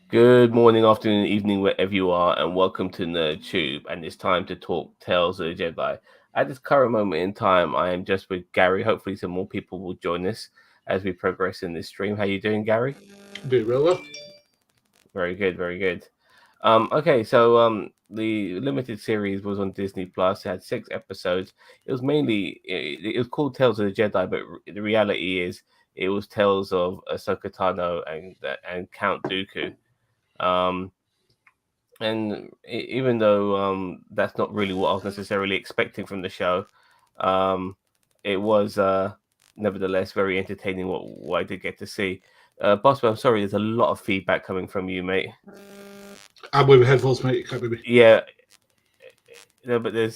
Good morning, afternoon, evening, wherever you are, and welcome to NerdTube. And it's time to talk Tales of the Jedi. At this current moment in time, I am just with Gary. Hopefully, some more people will join us as we progress in this stream. How you doing, Gary? Do real well. Very good, very good. Okay, so the limited series was on Disney Plus. It had 6 episodes. It was mainly it was called Tales of the Jedi, but the reality is it was tales of Ahsoka Tano and Count Dooku. Um, even though that's not really what I was necessarily expecting from the show, um, it was nevertheless very entertaining. What I did get to see, Boswell, I'm sorry, there's a lot of feedback coming from you, mate. I'm with headphones, mate. You can't hear me. Yeah, no, but there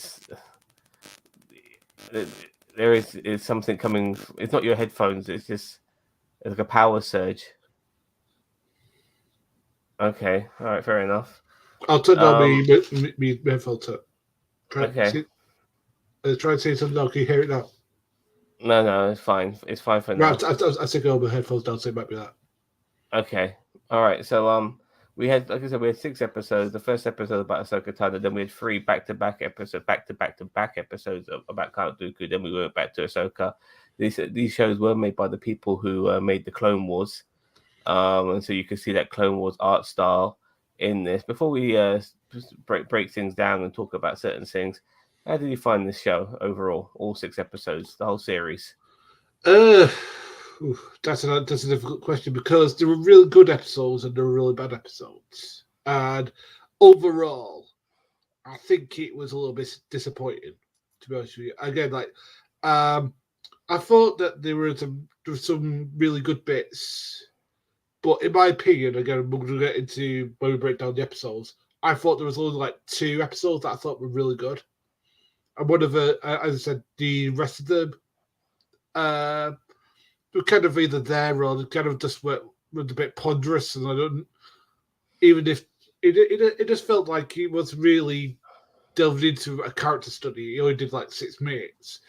is something coming. It's not your headphones. It's like a power surge. Okay, all right, fair enough. I'll turn down Um, me headphones up. Try, okay, see, try and say something now. Can you hear it now? no, it's fine. It's fine for Right, now. I take all my headphones down, so it might be that. Okay. All right. So we had, like I said, we had 6 episodes. The first episode about Ahsoka Tano. Then we had three back to back episodes about Count Dooku. Then we went back to Ahsoka. These shows were made by the people who made the Clone Wars. And so you can see that Clone Wars art style in this. Before we break things down and talk about certain things, how did you find this show overall? All 6 episodes, the whole series. Uh, that's a difficult question because there were really good episodes and there were really bad episodes. And overall, I think it was a little bit disappointing, to be honest with you. Again, um, I thought that there were some really good bits. But in my opinion, again, we're going to get into when we break down the episodes. I thought there was only like 2 episodes that I thought were really good, and one of the, as I said, the rest of them uh, were kind of either there or kind of just were a bit ponderous, and I don't even if it just felt like he was really delved into a character study. He only did like 6 minutes.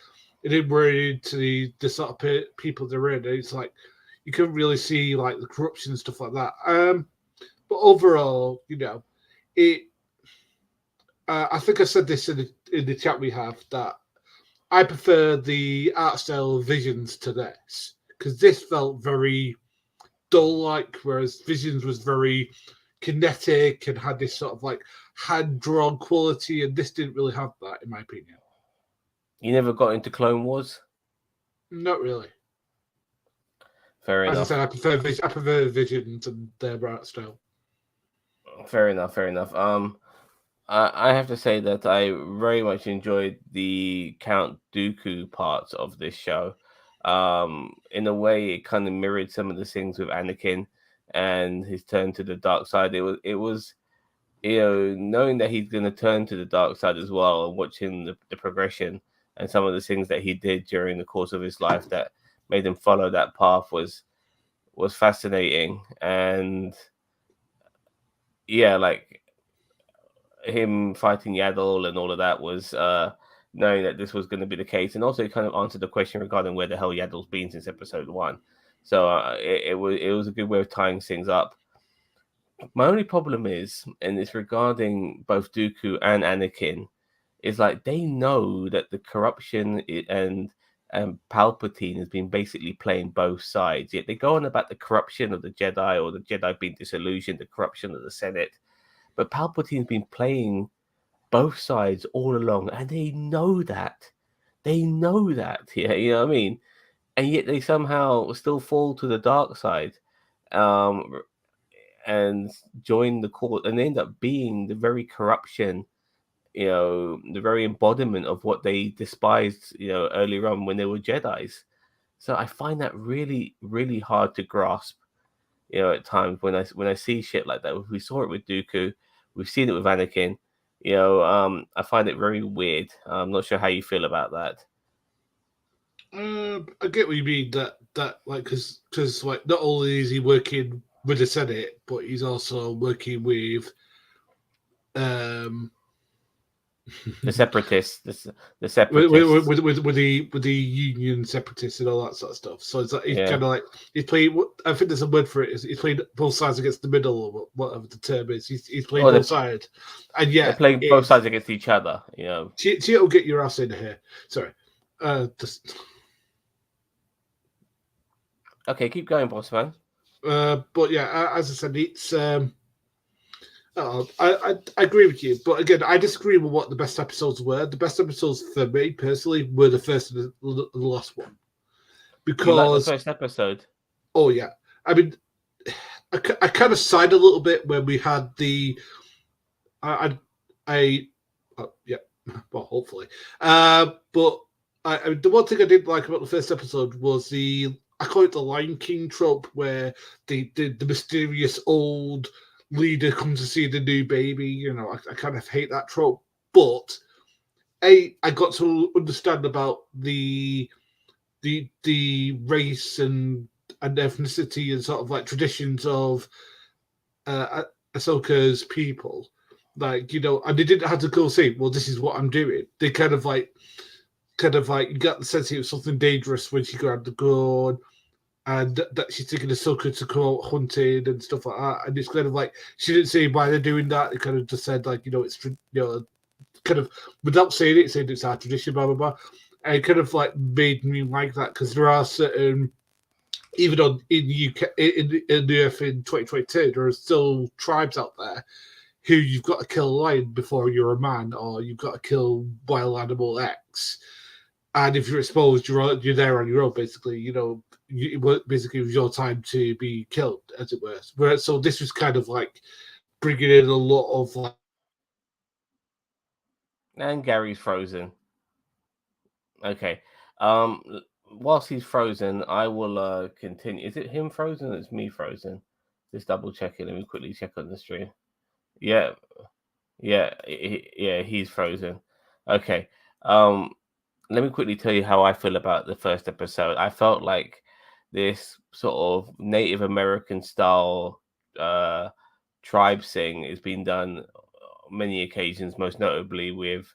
It didn't worry into the sort of people they're in. It's like you couldn't really see like the corruption and stuff like that. But overall, it. I think I said this in the chat we have that I prefer the art style of Visions to this because this felt very dull-like, whereas Visions was very kinetic and had this sort of like hand-drawn quality, and this didn't really have that, in my opinion. You never got into Clone Wars. Not really. Fair As I said, enough. I prefer Visions and their art style. Fair enough. Fair enough. I have to say that I very much enjoyed the Count Dooku parts of this show. In a way, it kind of mirrored some of the things with Anakin and his turn to the dark side. It was knowing that he's going to turn to the dark side as well, and watching the progression and some of the things that he did during the course of his life that made him follow that path was fascinating. And yeah, like him fighting Yaddle and all of that was knowing that this was going to be the case, and also it kind of answered the question regarding where the hell Yaddle's been since episode 1. So it was a good way of tying things up. My only problem is, and it's regarding both Dooku and Anakin, is like they know that the corruption and Palpatine has been basically playing both sides. Yet they go on about the corruption of the Jedi or the Jedi being disillusioned, the corruption of the Senate. But Palpatine's been playing both sides all along, and they know that. They know that. Yeah, you know what I mean. And yet they somehow still fall to the dark side, um, and join the court, and end up being the very corruption. The very embodiment of what they despised. Earlier on when they were Jedi's. So I find that really, really hard to grasp. At times when I see shit like that. We saw it with Dooku, we've seen it with Anakin. I find it very weird. I'm not sure how you feel about that. I get what you mean that like because like not only is he working with the Senate, but he's also working with um The separatists, the with, separatists. with the union separatists and all that sort of stuff. So it's like he's Yeah, kind of like he's playing. I think there's a word for it. He's playing both sides against the middle, or whatever the term is. He's playing or both sides, and they're yeah, playing both it's sides against each other. You know. Tito, get your ass in here. Sorry, just Okay, keep going, boss man. but yeah, as I said, it's I agree with you, but again, I disagree with what the best episodes were. The best episodes for me personally were the first and the last one You like the because first episode? oh yeah, I mean, I kind of sighed a little bit when we had the I yeah, well hopefully, but the one thing I didn't like about the first episode was I call it the Lion King trope where the mysterious old leader comes to see the new baby. You know, I kind of hate that trope, but I got to understand about the race and ethnicity and sort of like traditions of Ahsoka's people. Like, you know, and they didn't have to go say, well, this is what I'm doing. They kind of like, you got the sense it was something dangerous when she grabbed the gun and that she's taking Ahsoka to go out hunting and stuff like that. And it's kind of like, she didn't say why they're doing that. They kind of just said, like, you know, it's, you know, kind of without saying it's our tradition, blah, blah, blah. And it kind of like made me like that because there are certain even on in the UK in the Earth in 2022, there are still tribes out there who you've got to kill a lion before you're a man, or you've got to kill wild animal X. And if you're exposed, you're there on your own. Basically, you know, basically it was your time to be killed, as it were. Whereas, so this was kind of like bringing in a lot of like. And Gary's frozen. Okay. Um, whilst he's frozen, I will continue. Is it him frozen? Or it's me frozen. Just double checking. Let me quickly check on the stream. Yeah, yeah, he's frozen. Okay. Um, let me quickly tell you how I feel about the first episode. I felt like this sort of Native American style tribe thing has been done many occasions, most notably with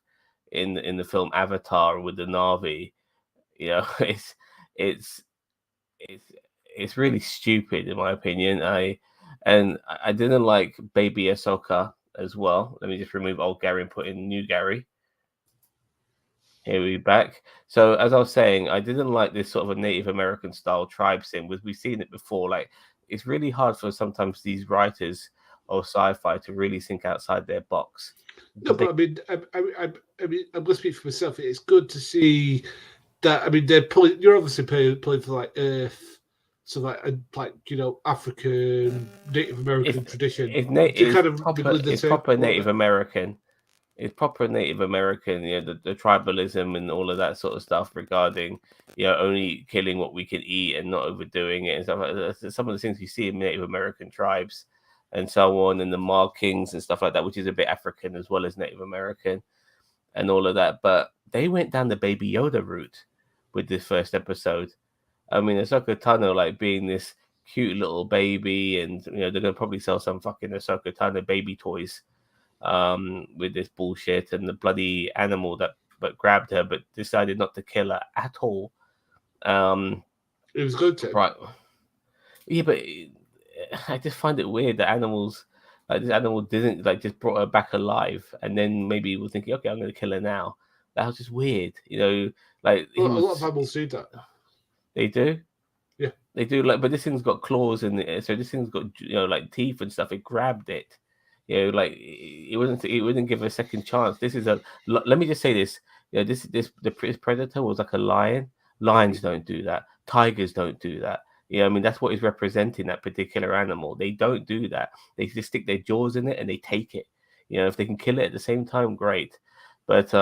in the film Avatar with the Na'vi. You know, it's it's it's really stupid in my opinion. I didn't like Baby Ahsoka as well. Let me just remove old Gary and put in new Gary. Here we back. So as I was saying, I didn't like this sort of a Native American style tribe thing. We've seen it before. Like it's really hard for sometimes these writers of sci-fi to really think outside their box. No, but I mean, I mean, I'm going to speak for myself. It's good to see that. I mean, you're obviously playing for like Earth, so like you know, African, Native American tradition to kind of be It's the proper same. Native American. It's proper Native American, you know, the tribalism and all of that sort of stuff regarding, you know, only killing what we can eat and not overdoing it and stuff like that. Some of the things you see in Native American tribes and so on, and the markings and stuff like that, which is a bit African as well as Native American and all of that. But they went down the Baby Yoda route with this first episode. I mean, Ahsoka Tano like being this cute little baby, and you know they're gonna probably sell some fucking Ahsoka Tano baby toys with this bullshit and the bloody animal that but grabbed her but decided not to kill her at all. It was good to. Right. Yeah, but I just find it weird that animals like this animal didn't like just brought her back alive and then maybe was thinking, okay, I'm gonna kill her now. That was just weird, you know, like A he lot of was animals do that. they do. Yeah. They do like, but this thing's got claws in it, so this thing's got you know like teeth and stuff. It grabbed it, you know, like it wasn't. It wouldn't give it a second chance. This is a. Let me just say this. You know, this predator was like a lion. Lions don't do that. Tigers don't do that. You know, I mean that's what is representing that particular animal. They don't do that. They just stick their jaws in it and they take it. You know, if they can kill it at the same time, great. But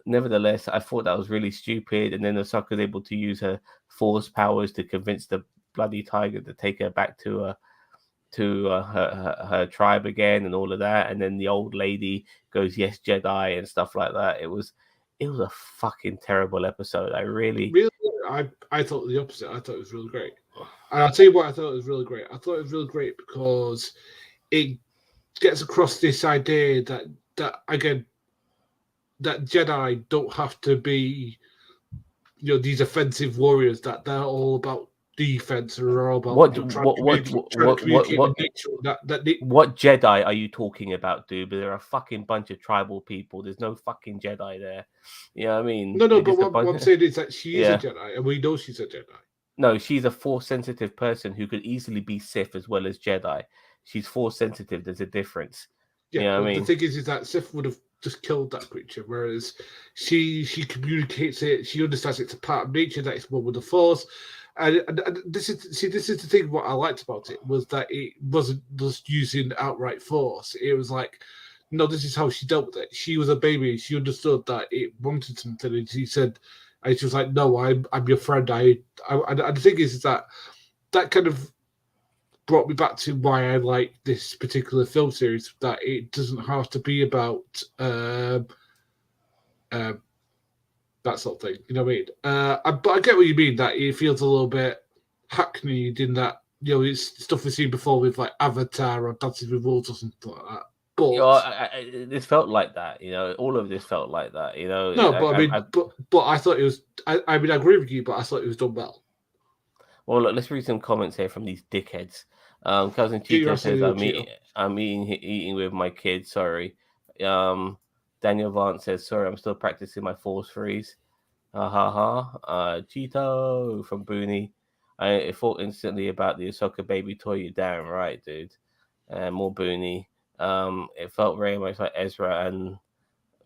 nevertheless, I thought that was really stupid. And then Osaka was able to use her force powers to convince the bloody tiger to take her back to her tribe again and all of that. And then the old lady goes, "Yes, Jedi," and stuff like that. It was a fucking terrible episode. I really, Really, I thought the opposite. I thought it was really great. And I'll tell you what I thought it was really great. I thought it was really great because it gets across this idea that again that Jedi don't have to be, these offensive warriors. That they're all about defense, or are all about What trying what to what communicate with what nature. what Jedi are you talking about, dude? But they're a fucking bunch of tribal people. There's no fucking Jedi there. You know what I mean? No, They're but just a what bunch. I'm saying is that she is a Yeah. Jedi, and we know she's a Jedi. No, she's a force sensitive person who could easily be Sith as well as Jedi. She's force sensitive. There's a difference. You Yeah, know what I but the mean? thing is that Sif would have just killed that creature, whereas she communicates it. She understands it's a part of nature, that it's one with the Force. And this is the thing. What I liked about it was that it wasn't just using outright force. It was like, no, this is how she dealt with it. She was a baby. She understood that it wanted something, and she said, and she was like, "No, I'm your friend." And the thing is that kind of brought me back to why I like this particular film series. That it doesn't have to be about that sort of thing. You know what I mean? But I get what you mean. That it feels a little bit hackneyed in that, it's stuff we've seen before with like Avatar or Dances with Wolves or something like that. You know, But this felt like that. You know, all of this felt like that. You know, no, but I mean, but I thought it was. I mean, I agree with you, but I thought it was done well. Well, look, let's read some comments here from these dickheads. Cousin Get your Cheeto ass in says, the Cheeto. I'm eating with my kids. Sorry." Daniel Vance says, "Sorry, I'm still practicing my force freeze." Ha ha ha. Cheeto from Booney. I thought instantly about the Ahsoka baby toy. You're damn right, dude. And more Booney. It felt very much like Ezra and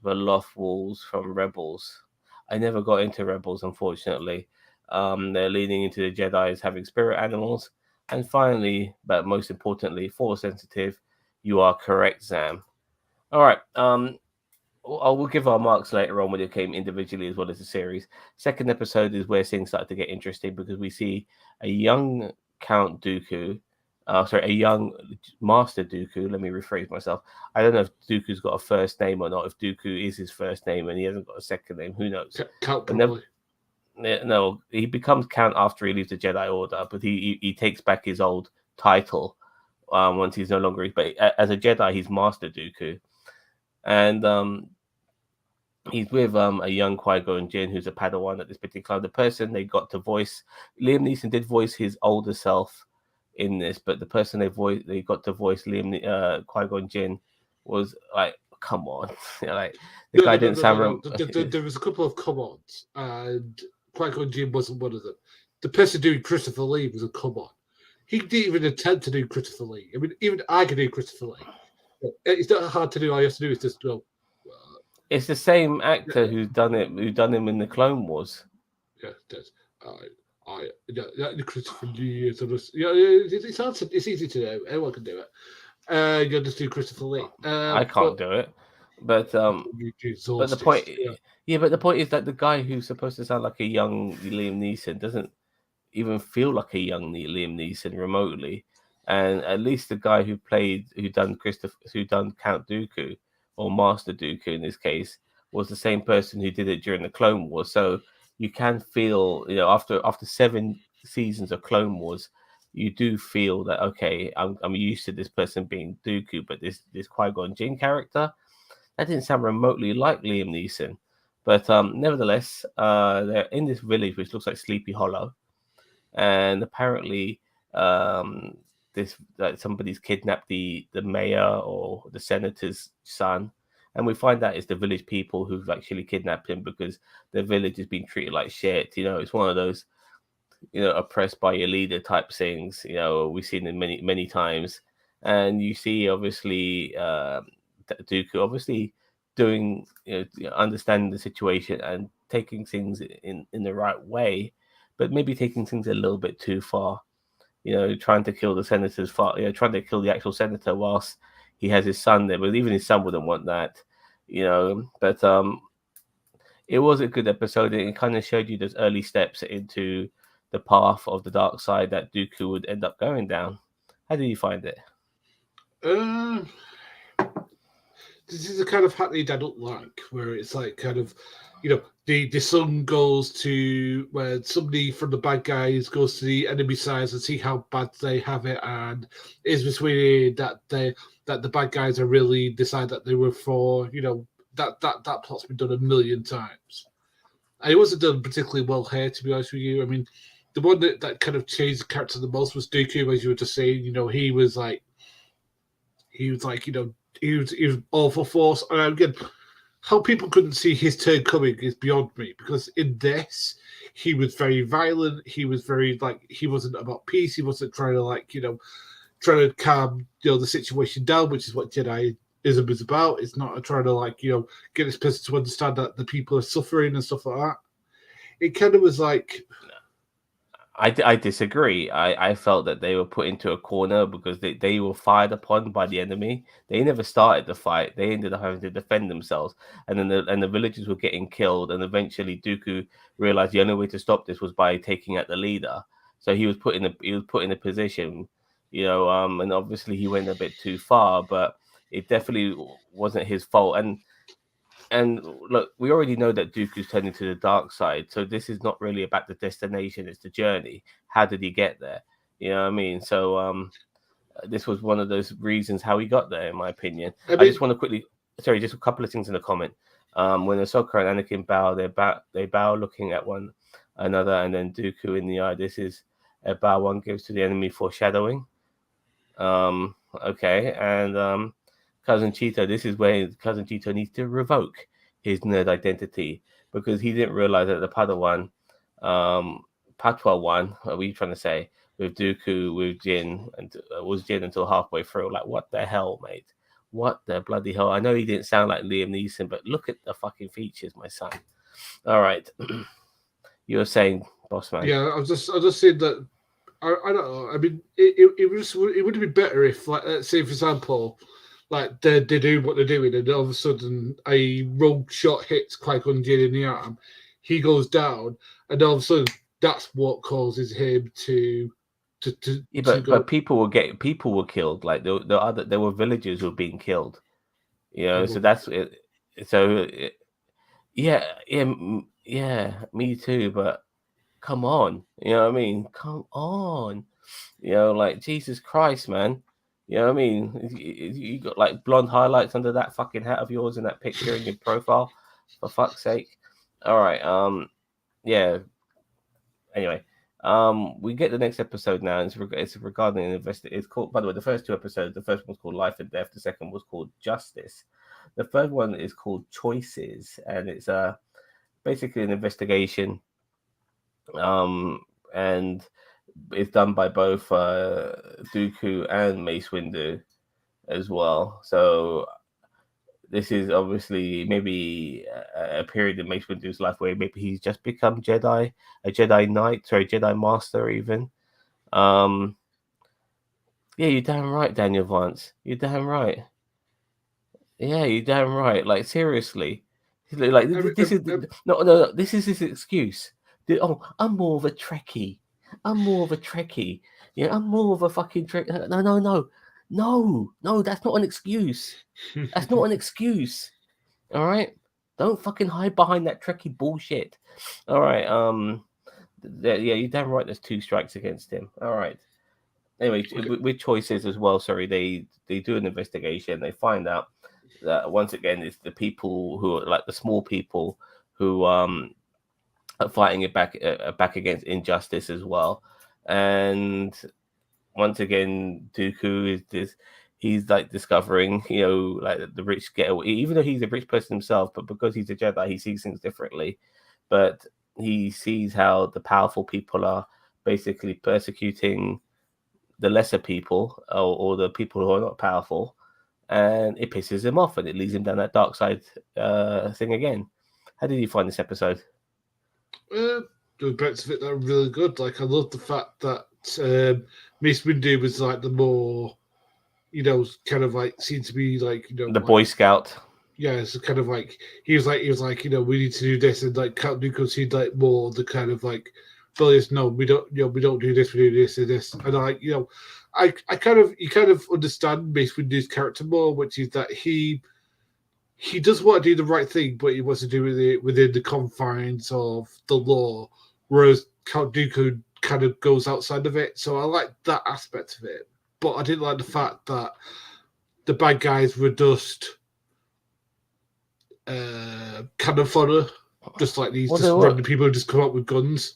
the Loth Walls from Rebels. I never got into Rebels, unfortunately. They're leaning into the Jedi as having spirit animals. And finally, but most importantly, force sensitive. You are correct, Zam. All right. I will give our marks later on when it came individually as well as the series. Second episode is where things start to get interesting because we see a young Count Dooku, a young Master Dooku. Let me rephrase myself. I don't know if Dooku's got a first name or not. If Dooku is his first name and he hasn't got a second name, who knows? Count But probably. no, he becomes Count after he leaves the Jedi Order, but he takes back his old title once he's no longer. But as a Jedi, he's Master Dooku, and he's with a young Qui-Gon Jinn who's a Padawan at this particular time. The person they got to voice, Liam Neeson did voice his older self in this, but the person they got to voice Qui-Gon Jinn was like, come on, like the guy didn't sound. No. There was a couple of come-ons, and Qui-Gon Jinn wasn't one of them. The person doing Christopher Lee was a come-on. He didn't even attempt to do Christopher Lee. I mean, even I can do Christopher Lee. It's not hard to do. All you have to do is just go. It's the same actor who's done him in the Clone Wars. Yeah, it does. Christopher Lee is it's hard to, it's easy to do. Anyone can do it. You just do Christopher Lee. I can't do it, but the point, but the point is that the guy who's supposed to sound like a young Liam Neeson doesn't even feel like a young Liam Neeson remotely, and at least the guy who done Count Dooku or Master Dooku in this case was the same person who did it during the Clone Wars. So you can feel, after 7 seasons of Clone Wars, you do feel that okay, I'm used to this person being Dooku, but this Qui-Gon Jinn character, that didn't sound remotely like Liam Neeson. But nevertheless, they're in this village which looks like Sleepy Hollow, and apparently somebody's kidnapped the mayor or the senator's son, and we find out it's the village people who've actually kidnapped him because the village is being treated like shit. It's one of those oppressed by your leader type things. We've seen it many times, and you see obviously Dooku obviously doing understanding the situation and taking things in the right way, but maybe taking things a little bit too far. Trying to kill the senator's trying to kill the actual senator whilst he has his son there. But even his son wouldn't want that, But it was a good episode. It kind of showed you those early steps into the path of the dark side that Dooku would end up going down. How did you find it? This is the kind of hackneyed I don't like, where it's like kind of, the son goes to where somebody from the bad guys goes to the enemy side and see how bad they have it, and is persuaded that the bad guys are really decide that they were for that plot's been done a million times. And it wasn't done particularly well here, to be honest with you. I mean, the one that kind of changed the character the most was Dooku, as you were just saying. He was like, he was all for force. And again, how people couldn't see his turn coming is beyond me. Because in this, he was very violent. He was very he wasn't about peace. He wasn't trying to trying to calm the situation down, which is what Jediism is about. It's not trying to get this person to understand that the people are suffering and stuff like that. It kind of was like, I disagree. I felt that they were put into a corner because they were fired upon by the enemy. They never started the fight. They ended up having to defend themselves, and then the villagers were getting killed. And eventually, Dooku realized the only way to stop this was by taking out the leader. So he was put in a position, and obviously he went a bit too far, but it definitely wasn't his fault. And look, we already know that Dooku's turning to the dark side, so this is not really about the destination; it's the journey. How did he get there? You know what I mean? So, this was one of those reasons how he got there, in my opinion. I just want to quickly, just a couple of things in the comment. When Ahsoka and Anakin bow, they bow looking at one another, and then Dooku in the eye. This is a bow one gives to the enemy, foreshadowing. Okay, and Cousin Cheeto, this is where Cousin Cheeto needs to revoke his nerd identity because he didn't realize that the Padawan, Patwa one, what are you trying to say, with Dooku, with Jin, and was Jin until halfway through. Like, what the hell, mate? What the bloody hell? I know he didn't sound like Liam Neeson, but look at the fucking features, my son. All right. You were saying, boss man. Yeah, I was just saying that, I don't know. I mean, it would have been better if, let's say, for example, they do what they're doing, and all of a sudden a rogue shot hits Qui-Gon Jinn in the arm. He goes down, and all of a sudden that's what causes him to but people were killed. Like there were villagers who were being killed. So that's it. So yeah, me too. But come on, you know what I mean? Come on, like Jesus Christ, man. You know what I mean? You got like blonde highlights under that fucking hat of yours in that picture in your profile, for fuck's sake. All right. Yeah. Anyway, we get the next episode now. It's regarding an investigation. It's called, by the way, the first two episodes. The first one was called Life and Death. The second was called Justice. The third one is called Choices, and it's basically an investigation. And it's done by both Dooku and Mace Windu as well. So this is obviously maybe a period in Mace Windu's life where maybe he's just become a Jedi Knight, or a Jedi Master even. Yeah, you're damn right, Daniel Vance. You're damn right. Yeah, you're damn right. Like, seriously. Like, this is this is his excuse. I'm more of a Trekkie. I'm more of a Trekkie. Yeah, I'm more of a fucking Trek. No, that's not an excuse. That's not an excuse. All right? Don't fucking hide behind that Trekkie bullshit. All right. Yeah, you're damn right. There's 2 strikes against him. All right. Anyway, with Choices as well, sorry, they do an investigation. They find out that once again it's the people who are like the small people who are fighting it back against injustice as well. And once again, Dooku he's like discovering, like the rich get away, even though he's a rich person himself, but because he's a Jedi, he sees things differently. But he sees how the powerful people are basically persecuting the lesser people or the people who are not powerful, and it pisses him off and it leads him down that dark side thing again. How did you find this episode? The bits of it that are really good. Like, I love the fact that Mace Windu was like the more, kind of like seemed to be like, the like, Boy Scout. Yeah, it's kind of like he was like, we need to do this, and like Count Dooku seemed like more the kind of like, rebellious. No, we don't do this. We do this and this, and I kind of understand Mace Windu's character more, which is that he does want to do the right thing, but he wants to do it within the confines of the law, whereas Count Dooku kind of goes outside of it. So I like that aspect of it, but I didn't like the fact that the bad guys were just cannon fodder, just like these Well, just random people who just come up with guns.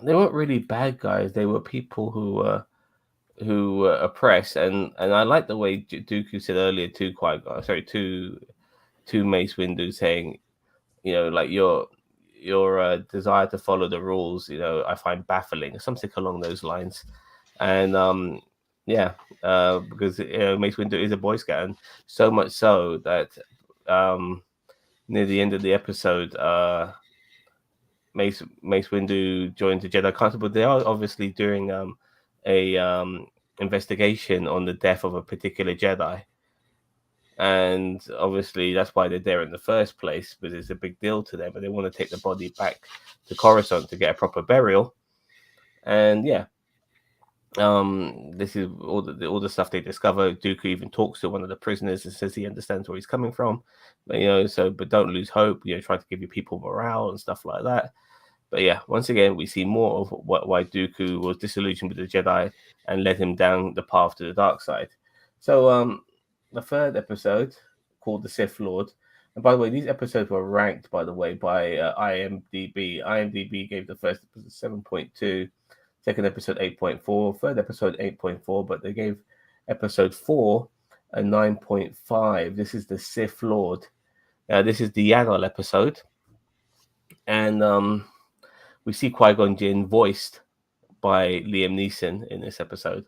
They weren't really bad guys. They were people who were oppressed, and I like the way Dooku said earlier to to Mace Windu, saying, you know, like your desire to follow the rules, you know, I find baffling, something along those lines. And yeah, because Mace Windu is a Boy Scout, and so much so that near the end of the episode, Mace Windu joins the Jedi Council, but they are obviously doing a investigation on the death of a particular Jedi, and obviously that's why they're there in the first place, because it's a big deal to them, but they want to take the body back to Coruscant to get a proper burial. And yeah, this is all the stuff they discover. Dooku even talks to one of the prisoners and says he understands where he's coming from, but, you know, but don't lose hope. You know, try to give your people morale and stuff like that. But yeah, once again, we see more of why Dooku was disillusioned with the Jedi and led him down the path to the dark side. So the third episode, called The Sith Lord. And by the way, these episodes were ranked, by the way, by IMDb. IMDb gave the first episode 7.2, second episode 8.4, third episode 8.4, but they gave episode 4 a 9.5. This is The Sith Lord. This is the Yaddle episode. And we see Qui-Gon Jinn voiced by Liam Neeson in this episode.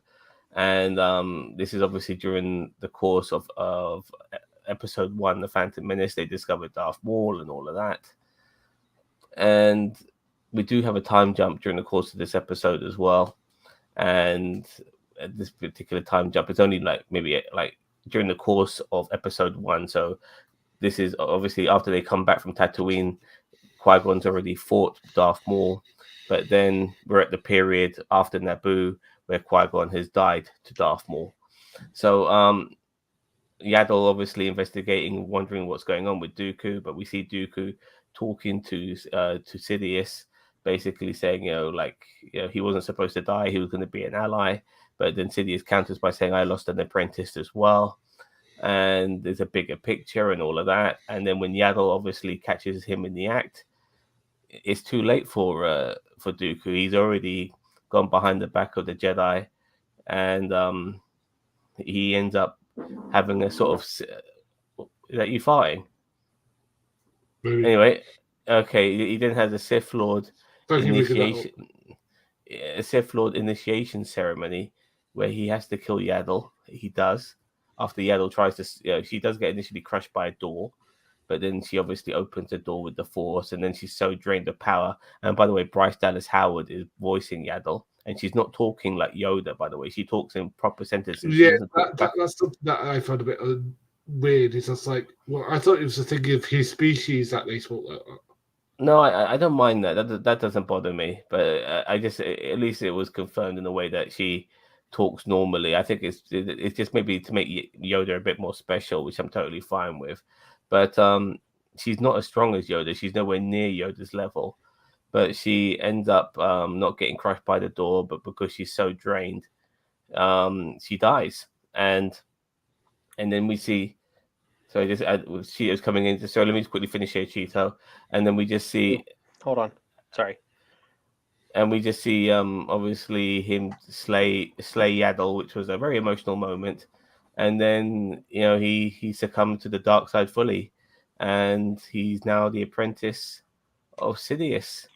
And this is obviously during the course of episode 1, The Phantom Menace. They discovered Darth Maul and all of that. And we do have a time jump during the course of this episode as well. And at this particular time jump, it's only maybe during the course of episode 1. So this is obviously after they come back from Tatooine. Qui-Gon's already fought Darth Maul, but then we're at the period after Naboo where Qui-Gon has died to Darth Maul. So Yaddle obviously investigating, wondering what's going on with Dooku, but we see Dooku talking to Sidious, basically saying, he wasn't supposed to die, he was going to be an ally, but then Sidious counters by saying, I lost an apprentice as well. And there's a bigger picture and all of that. And then when Yaddle obviously catches him in the act, it's too late for Dooku. He's already gone behind the back of the Jedi, and he ends up having a sort of is that you farting? Maybe. Anyway, okay. He then has a Sith Lord initiation, a Sith Lord initiation ceremony where he has to kill Yaddle. He does. After Yaddle tries to, she does get initially crushed by a door. But then she obviously opens the door with the Force, and then she's so drained of power. And by the way, Bryce Dallas Howard is voicing Yaddle, and she's not talking like Yoda, by the way. She talks in proper sentences. Yeah, that's something that I found a bit weird. It's just like, well, I thought it was a thing of his species that they spoke like that. No, I don't mind that. That doesn't bother me. But I just, at least it was confirmed in a way that she talks normally. I think it's just maybe to make Yoda a bit more special, which I'm totally fine with. But she's not as strong as Yoda. She's nowhere near Yoda's level. But she ends up not getting crushed by the door, but because she's so drained, she dies. And then we see. So Cheeto's coming in. So let me just quickly finish here, Cheeto. And then we just see. Hold on. Sorry. And we just see, obviously, him slay Yaddle, which was a very emotional moment. And then, he succumbed to the dark side fully. And he's now the apprentice of Sidious.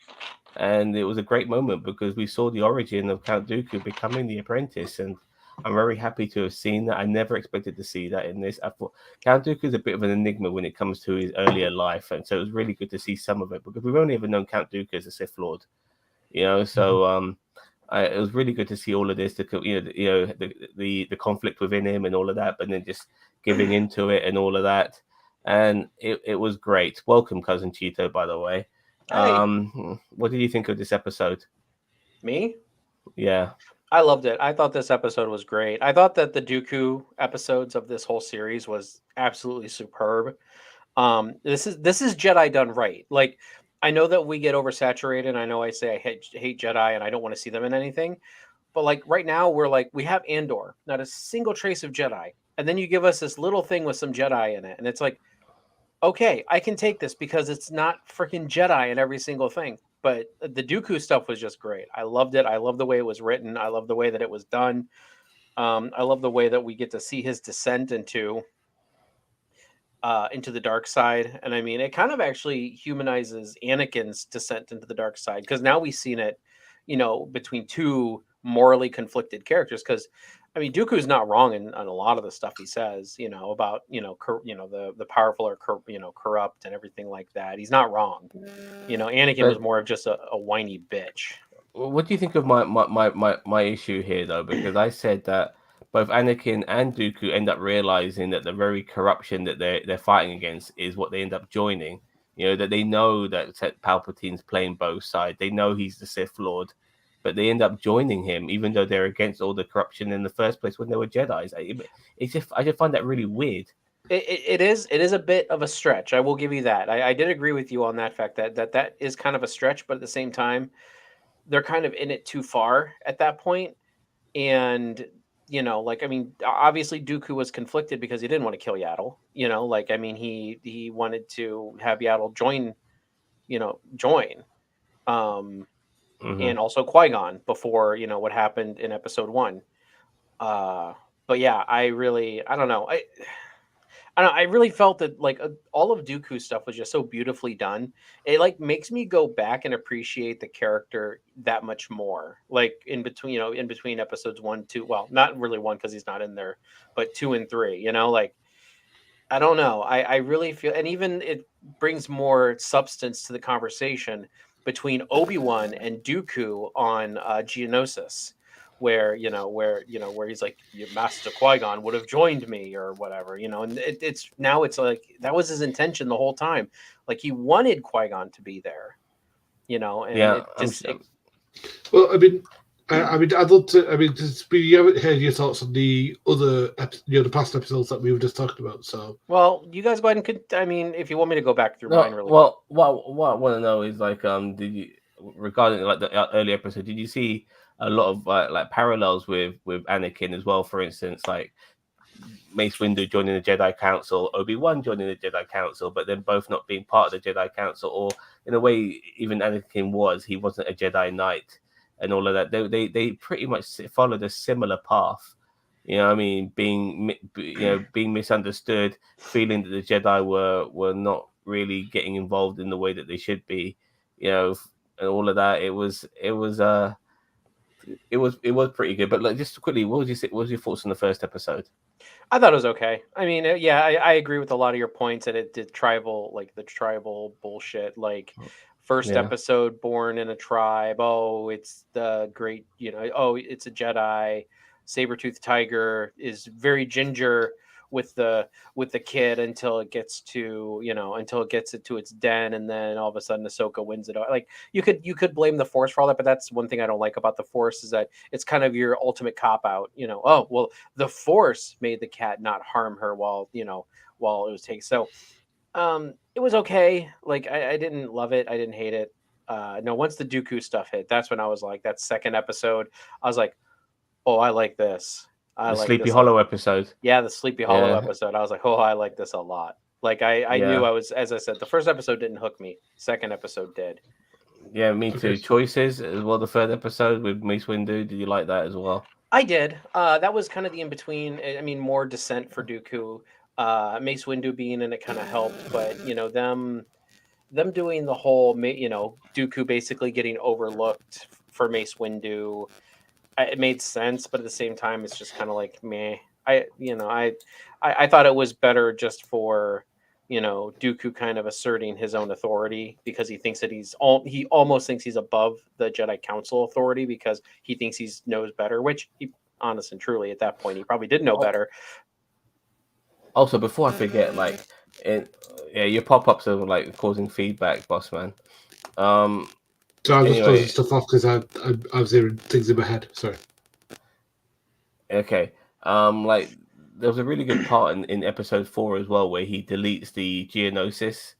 And it was a great moment because we saw the origin of Count Dooku becoming the apprentice. And I'm very happy to have seen that. I never expected to see that in this. I thought Count Dooku is a bit of an enigma when it comes to his earlier life. And so it was really good to see some of it because we've only ever known Count Dooku as a Sith Lord. So it was really good to see all of this, the conflict within him and all of that, but then just giving into it and all of that. And it was great. Welcome, Cousin Cheeto, by the way. Hey. What did you think of this episode? Me? Yeah. I loved it. I thought this episode was great. I thought that the Dooku episodes of this whole series was absolutely superb. This is Jedi done right. Like, I know that we get oversaturated. I know I say I hate Jedi and I don't want to see them in anything. But like right now, we have Andor, not a single trace of Jedi. And then you give us this little thing with some Jedi in it. And it's like, okay, I can take this because it's not freaking Jedi in every single thing. But the Dooku stuff was just great. I loved it. I love the way it was written. I love the way that it was done. I love the way that we get to see his descent into the dark side. And I mean, it kind of actually humanizes Anakin's descent into the dark side because now we've seen it, between two morally conflicted characters. Because I mean, Dooku's not wrong on a lot of the stuff he says, about the powerful are corrupt and everything like that. He's not wrong. Anakin was But more of just a whiny bitch. what do you think of my issue here, though? Because I said that both Anakin and Dooku end up realizing that the very corruption that they're fighting against is what they end up joining. You know, that they know that Palpatine's playing both sides. They know he's the Sith Lord, but they end up joining him, even though they're against all the corruption in the first place when they were Jedi's. I just find that really weird. It is a bit of a stretch. I will give you that. I did agree with you on that fact that is kind of a stretch, but at the same time, they're kind of in it too far at that point. And like, I mean, obviously Dooku was conflicted because he didn't want to kill Yaddle. Like, I mean, he wanted to have Yaddle join, Hmm. and also Qui-Gon before what happened in Episode 1. But yeah, I don't know. I don't know. I really felt that like all of Dooku's stuff was just so beautifully done. It like makes me go back and appreciate the character that much more. Like in between episodes 1, 2. Well, not really 1 because he's not in there, but 2 and 3. Like I don't know. I really feel, and even it brings more substance to the conversation between Obi-Wan and Dooku on Geonosis, where he's like, "Your Master Qui-Gon would have joined me," or whatever, and it's like that was his intention the whole time. Like he wanted Qui-Gon to be there, and Yeah, it just it, Well, I'd love to. I mean, you haven't heard your thoughts on the other, the past episodes that we were just talking about. So, well, you guys go ahead and I mean, if you want me to go back through mine no. really quick. Well, what I want to know is like, did you regarding like the early episode? Did you see a lot of like parallels with Anakin as well? For instance, like Mace Windu joining the Jedi Council, Obi-Wan joining the Jedi Council, but then both not being part of the Jedi Council, or in a way, even Anakin he wasn't a Jedi Knight, and all of that. They pretty much followed a similar path. You know, what I mean, being misunderstood, feeling that the Jedi were not really getting involved in the way that they should be. You know, and all of that. It was pretty good. But like, just quickly, what was your thoughts on the first episode? I thought it was okay. I mean, yeah, I agree with a lot of your points that it did the tribal bullshit. Like, first Yeah. episode, born in a tribe. Oh, it's the great, oh, it's a Jedi. Saber-toothed tiger is very ginger with the kid until it gets it to its den, and then all of a sudden Ahsoka wins it. Like you could blame the Force for all that, but that's one thing I don't like about the Force is that it's kind of your ultimate cop out. Oh well, the Force made the cat not harm her while it was taken. So it was okay. Like I didn't love it. I didn't hate it. No, once the Dooku stuff hit, that's when I was like, that second episode, I was like, oh, I like this. I The like Sleepy this. Hollow episode. Yeah, the Sleepy Hollow Yeah, episode. I was like, oh, I like this a lot. Like I knew yeah, I was, as I said, the first episode didn't hook me. Second episode did. yeah. Me okay, too. Choices as well. The third episode with Mace Windu. Did you like that as well? I did. That was kind of the in between. I mean, more descent for Dooku. Mace Windu being in it kind of helped, but them doing the whole, Dooku basically getting overlooked for Mace Windu. It made sense, but at the same time, it's just kind of like meh. I thought it was better just for Dooku kind of asserting his own authority because he thinks that he almost thinks he's above the Jedi Council authority because he thinks he knows better, which he honest and truly at that point he probably did know Oh, better. also, before I forget, like, yeah, your pop-ups are like causing feedback, boss man. Um. so I'm just closing Anyway, stuff off because I was hearing things in my head. Sorry. okay. Like there was a really good part in episode 4 as well where he deletes the Geonosis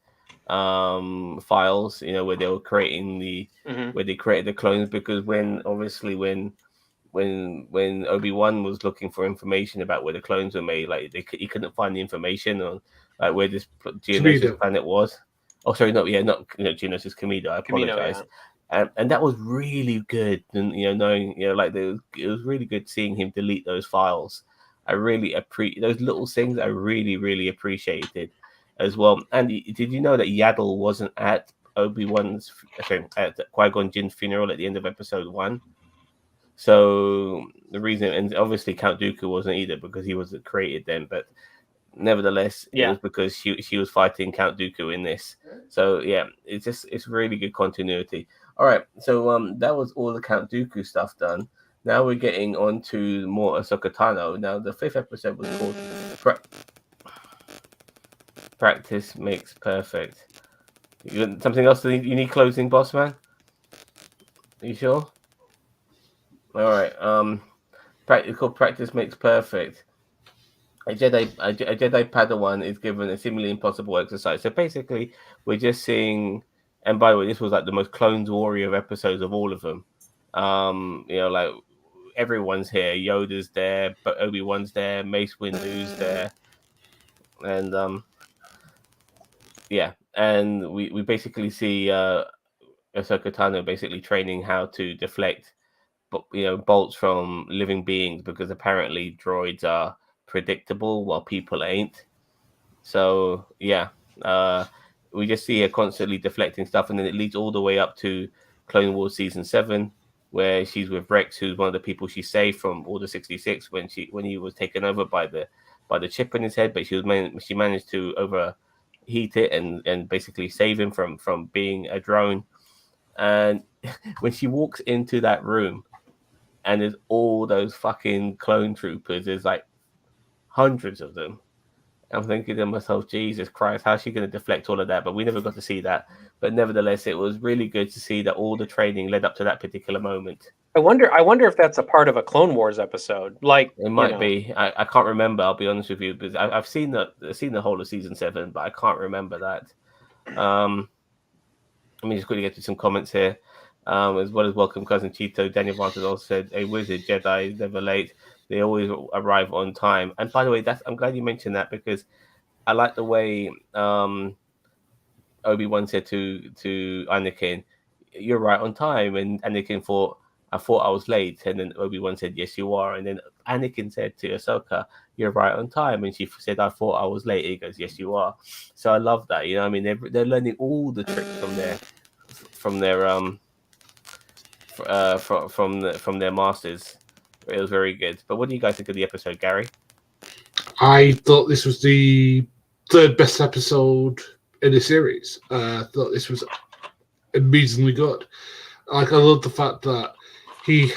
files. You know, where they were creating Hmm. where they created the clones, because when when Obi-Wan was looking for information about where the clones were made, like he couldn't find the information on like where this Geonosis Camino. planet was. Oh, sorry, not Geonosis, Camino. I apologize. And that was really good, and knowing like it was really good seeing him delete those files. I really appreciate those little things. I really appreciated as well. And did you know that Yaddle wasn't at Obi-Wan's at Qui-Gon Jinn's funeral at the end of episode 1? So the reason, and obviously Count Dooku wasn't either because he wasn't created then, but nevertheless, it was because she was fighting Count Dooku in this. So yeah, it's really good continuity. All right, so that was all the Count Dooku stuff done. Now we're getting on to more Ahsoka Tano. Now the 5th episode was called Practice Makes Perfect. You got something else you need closing, boss man? Are you sure? All right. It's called Practice Makes Perfect. A Jedi Padawan is given a seemingly impossible exercise. So basically, we're just seeing. And by the way, this was like the most Clones Warrior episodes of all of them. Like everyone's here. Yoda's there, but Obi-Wan's there. Mace Windu's there, and and we basically see Ahsoka Tano basically training how to deflect, bolts from living beings because apparently droids are predictable while people ain't. So we just see her constantly deflecting stuff, and then it leads all the way up to Clone Wars season 7, where she's with Rex, who's one of the people she saved from Order 66 when he was taken over by the chip in his head, but she managed to overheat it and basically save him from being a drone. And when she walks into that room and there's all those fucking clone troopers, there's like hundreds of them. I'm thinking to myself, Jesus Christ, how's she going to deflect all of that? But we never got to see that. But nevertheless, it was really good to see that all the training led up to that particular moment. I wonder if that's a part of a Clone Wars episode. Like it might be. I can't remember. I'll be honest with you, because I've seen the whole of season 7, but I can't remember that. Let me just quickly get to some comments here. As well as welcome cousin Cheeto. Daniel Vantas also said, a wizard Jedi is never late. They always arrive on time. And by the way, I'm glad you mentioned that, because I like the way Obi-Wan said to Anakin, "You're right on time," and Anakin thought, "I thought I was late," and then Obi-Wan said, "Yes, you are." And then Anakin said to Ahsoka, "You're right on time," and she said, "I thought I was late." He goes, "Yes, you are." So I love that. I mean, they're learning all the tricks from their masters. It was very good. But what do you guys think of the episode, Gary? I thought this was the third best episode in the series. I thought this was amazingly good. Like, I love the fact that he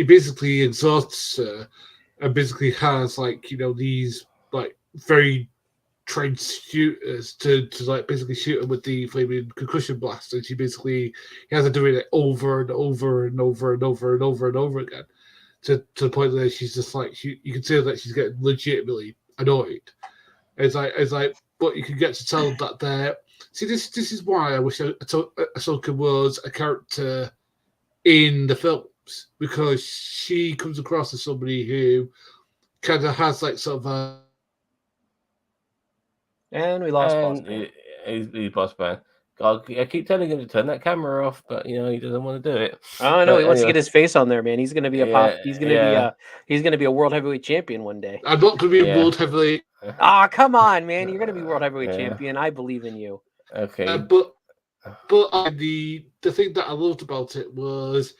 basically exhausts her and basically has these very trained shooters to basically shoot her with the flaming concussion blast, and he has to do it over and over and over and over and over and over again. To the point where she's just you can see that she's getting legitimately annoyed. It's like, but you can get to tell that they're. See, this is why I wish Ahsoka was a character in the films, because she comes across as somebody who kind of has sort of a. And we lost Boss Man. He's Boss Man. I keep telling him to turn that camera off, but he doesn't want to do it. Oh no, he wants to get his face on there, man. He's gonna be He's gonna be a world heavyweight champion one day. I'm not gonna be a world heavyweight. Ah, come on, man! You're gonna be world heavyweight champion. I believe in you. Okay. But the thing that I loved about it was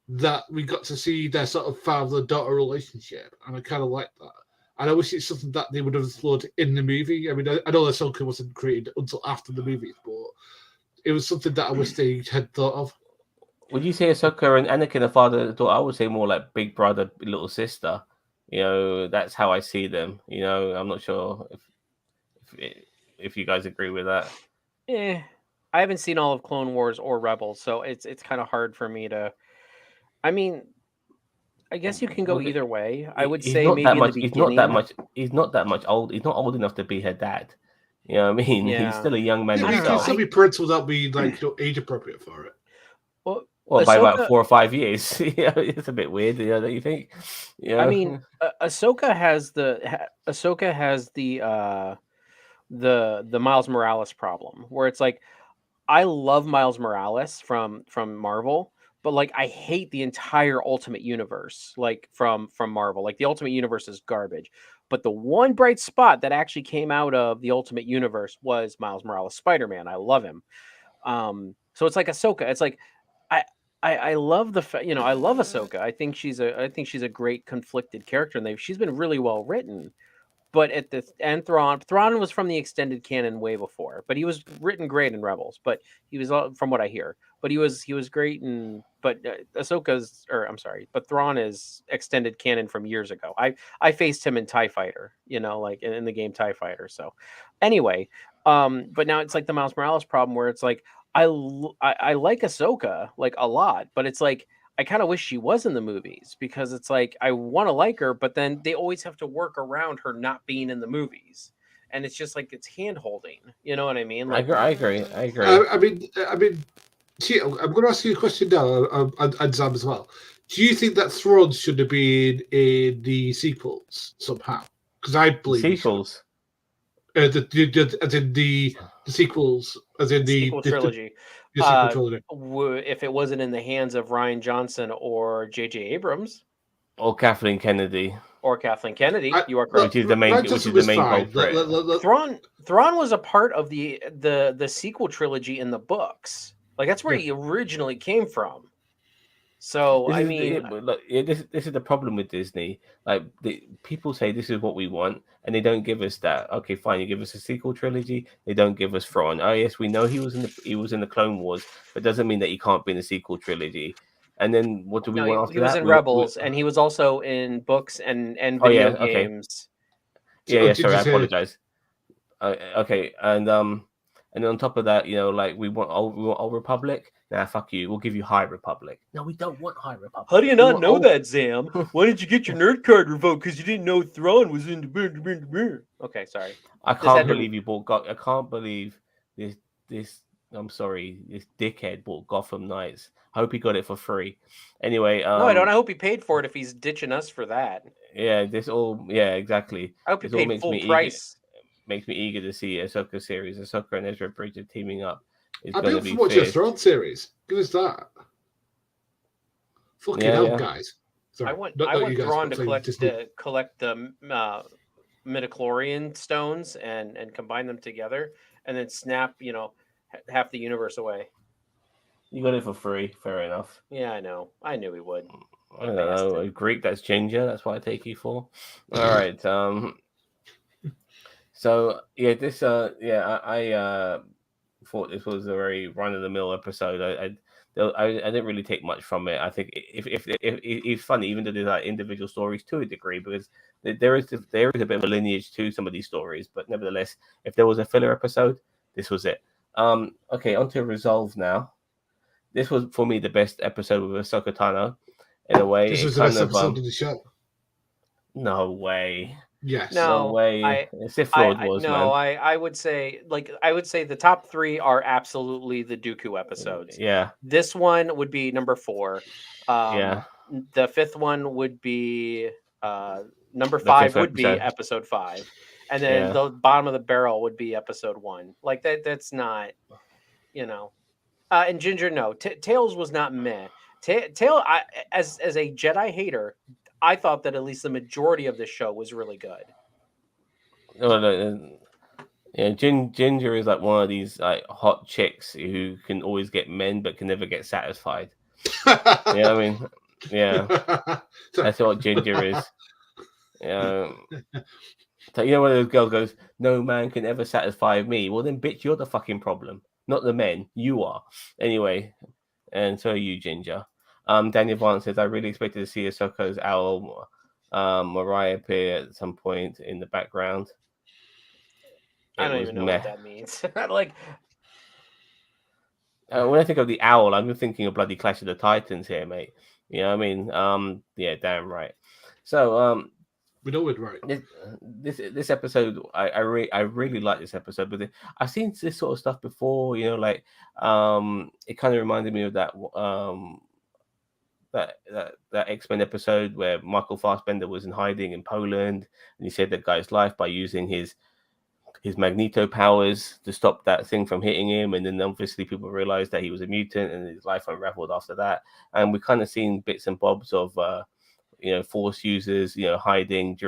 that we got to see their sort of father-daughter relationship, and I kind of like that. And I wish it's something that they would have explored in the movie. I mean, I know Ahsoka wasn't created until after the movies, but it was something that I wish they had thought of. Would you say Ahsoka and Anakin are father-daughter? I would say more like big brother, little sister. That's how I see them. I'm not sure if you guys agree with that. I haven't seen all of Clone Wars or Rebels, so it's kind of hard for me to. I mean, I guess you can go either way. I would say maybe in the beginning. He's not that much old. He's not old enough to be her dad. You know what I mean? Yeah. He's still a young man. He can still be parental without being age appropriate for it. Well, by about Ahsoka, 4 or 5 years. It's a bit weird, don't you think? I mean, Ahsoka has the Miles Morales problem, where it's like I love Miles Morales from Marvel, but like I hate the entire Ultimate Universe, like from Marvel. Like the Ultimate Universe is garbage. But the one bright spot that actually came out of the Ultimate Universe was Miles Morales Spider-Man. I love him. So it's like Ahsoka. It's like I I love I love Ahsoka. I think she's a great conflicted character, and she's been really well written. But at the and Thrawn was from the extended canon way before, but he was written great in Rebels. But he was from what I hear, but he was great in. But Ahsoka's, or I'm sorry, but Thrawn is extended canon from years ago. I faced him in Tie Fighter, like in the game Tie Fighter. So anyway, but now it's like the Miles Morales problem, where it's like I like Ahsoka like a lot, but it's like I kind of wish she was in the movies, because it's like I want to like her, but then they always have to work around her not being in the movies, and it's just like it's hand holding. You know what I mean? Like, I agree. I mean, see, I'm going to ask you a question now, and Sam as well. Do you think that Thrawn should have been in the sequels somehow? Because I believe he should. Sequels. As in the sequels, as in the sequel trilogy. the sequel trilogy. If it wasn't in the hands of Ryan Johnson or J.J. Abrams Or Kathleen Kennedy. or Kathleen Kennedy, you are Which correct. is the main culprit. Thrawn was a part of the sequel trilogy in the books. Like that's where he originally came from. So this is the problem with Disney. Like people say this is what we want, and they don't give us that. Okay, fine, you give us a sequel trilogy. They don't give us Thrawn. Oh yes, we know he was in the Clone Wars, but doesn't mean that he can't be in the sequel trilogy. And then what do we want after that? He was in Rebels, and he was also in books and video games. Okay. Sorry, I apologize. Okay, and on top of that, we want Old Republic. Nah, fuck you. We'll give you High Republic. No, we don't want High Republic. How do you not know that, Zam? Why didn't you get your nerd card revoked? Because you didn't know Thrawn was in the... Okay, sorry. I can't believe you bought... I can't believe this... I'm sorry. This dickhead bought Gotham Knights. I hope he got it for free. Anyway... no, I don't. I hope he paid for it if he's ditching us for that. Yeah, Yeah, exactly. I hope he paid full price. Makes me eager to see Ahsoka series. Ahsoka and Ezra Bridger teaming up. I'll be up for watching a Thrawn series. Give us that. Fucking hell, guys. Sorry. I want Thrawn to collect the Midichlorian stones and combine them together, and then snap, half the universe away. You got it for free. Fair enough. Yeah, I know. I knew he would. I don't know. A Greek, that's ginger. That's what I take you for. All right. So yeah, this I thought this was a very run-of-the-mill episode. I didn't really take much from it. I think if it's funny, even though there's like individual stories to a degree, because there is a bit of a lineage to some of these stories. But nevertheless, if there was a filler episode, this was it. Okay, on to Resolve now. This was for me the best episode with Ahsoka Tano. In a way, this was the best episode of the show. No way. Yes. No way. Sith Lord was, man. I would say the top 3 are absolutely the Dooku episodes. Yeah. This one would be number 4. The 5th one would be number 5 would be episode 5. And then the bottom of the barrel would be episode 1. Like that's not, and Ginger, no. Tales was not meh. As a Jedi hater, I thought that at least the majority of the show was really good. Yeah, Ginger is like one of these like hot chicks who can always get men but can never get satisfied. I mean? Yeah. That's what Ginger is. So when those girls goes, no man can ever satisfy me. Well then, bitch, you're the fucking problem. Not the men. You are. Anyway, and so are you, Ginger. Daniel Vaughn says, I really expected to see Ahsoka's owl Mariah appear at some point in the background. I don't even know what that means. Like, when I think of the owl, I'm thinking of bloody Clash of the Titans here, mate. You know what I mean? Yeah, damn right. So, We know it, right? This episode, I really like this episode, but I've seen this sort of stuff before. Like it kind of reminded me of that X-Men episode where Michael Fassbender was in hiding in Poland, and he saved that guy's life by using his magneto powers to stop that thing from hitting him, and then obviously people realized that he was a mutant, and his life unraveled after that. And we kind of seen bits and bobs of force users hiding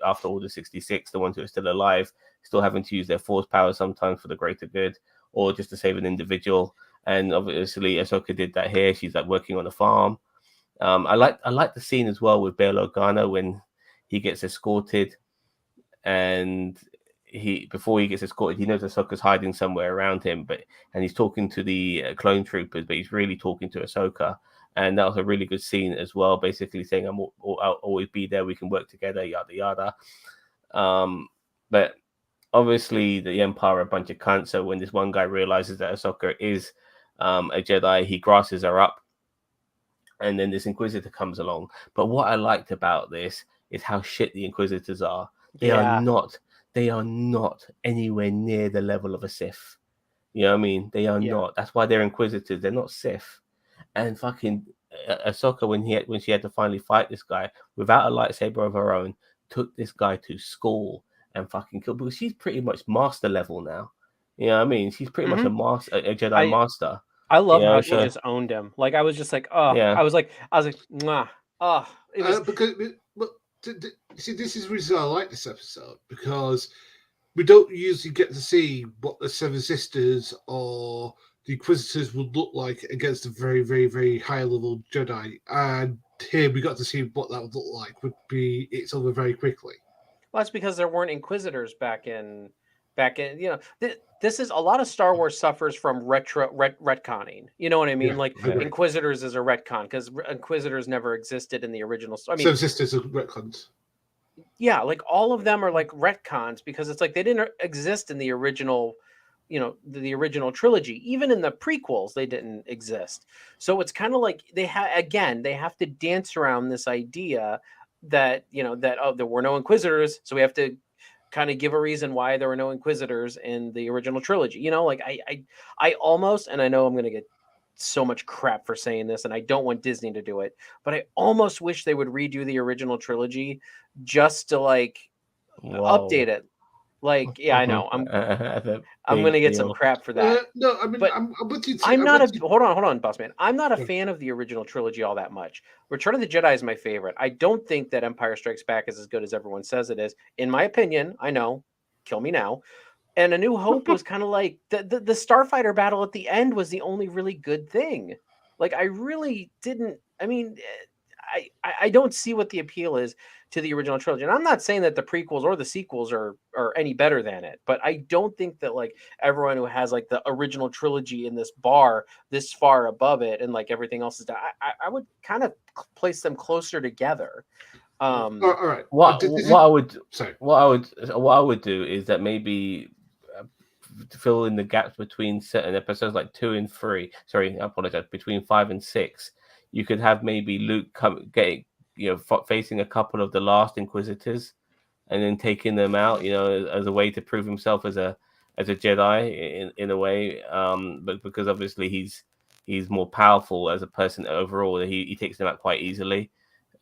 after Order 66, the ones who are still alive, still having to use their force powers sometimes for the greater good or just to save an individual. And obviously Ahsoka did that here. She's like working on a farm. I like the scene as well with Bail Organa when he gets escorted, and before he gets escorted, he knows Ahsoka's hiding somewhere around him, and he's talking to the clone troopers, but he's really talking to Ahsoka. And that was a really good scene as well, basically saying, I'll always be there, we can work together, yada yada. But obviously the Empire are a bunch of cunts, so when this one guy realizes that Ahsoka is a Jedi, he grasses her up, and then this Inquisitor comes along. But what I liked about this is how shit the Inquisitors are. They are not anywhere near the level of a Sith. You know what I mean? They are not. That's why they're Inquisitors. They're not Sith. And fucking Ahsoka, when she had to finally fight this guy without a lightsaber of her own, took this guy to school and fucking killed, because she's pretty much master level now. You know what I mean? She's pretty much a Jedi master. I love how she just owned him. Like, I was just like, oh, yeah. I was like, mwah. Oh, it was see, this is the reason I like this episode, because we don't usually get to see what the Seven Sisters or the Inquisitors would look like against a very, very, very high level Jedi. And here we got to see what that would look like would be it's over very quickly. Well, that's because there weren't Inquisitors back in this is a lot of Star Wars suffers from retconning. You know what I mean? Inquisitors is a retcon because Inquisitors never existed in the original. I mean, Seven Sisters are retcons. Yeah, like all of them are like retcons because it's like they didn't exist in the original, the original trilogy. Even in the prequels, they didn't exist. So it's kind of like they have to dance around this idea that there were no Inquisitors, so we have to kind of give a reason why there were no Inquisitors in the original trilogy. I almost, and I know I'm going to get so much crap for saying this, and I don't want Disney to do it, but I almost wish they would redo the original trilogy just to update it. I know I'm going to get some crap for that. No, I mean, but I'm with you. Hold on, boss man. I'm not a fan of the original trilogy all that much. Return of the Jedi is my favorite. I don't think that Empire Strikes Back is as good as everyone says it is. In my opinion, I know, kill me now. And A New Hope was kind of like the Starfighter battle at the end was the only really good thing. Like, I really didn't. I mean, I don't see what the appeal is to the original trilogy. And I'm not saying that the prequels or the sequels are any better than it, but I don't think that everyone who has the original trilogy in this bar this far above it and everything else is done. I would kind of place them closer together. All right. What I would do is that maybe to fill in the gaps between certain episodes like 2 and 3. Sorry, I apologize. Between 5 and 6, you could have maybe Luke facing a couple of the last Inquisitors, and then taking them out, as a way to prove himself as a Jedi in a way. But because obviously he's more powerful as a person overall, he takes them out quite easily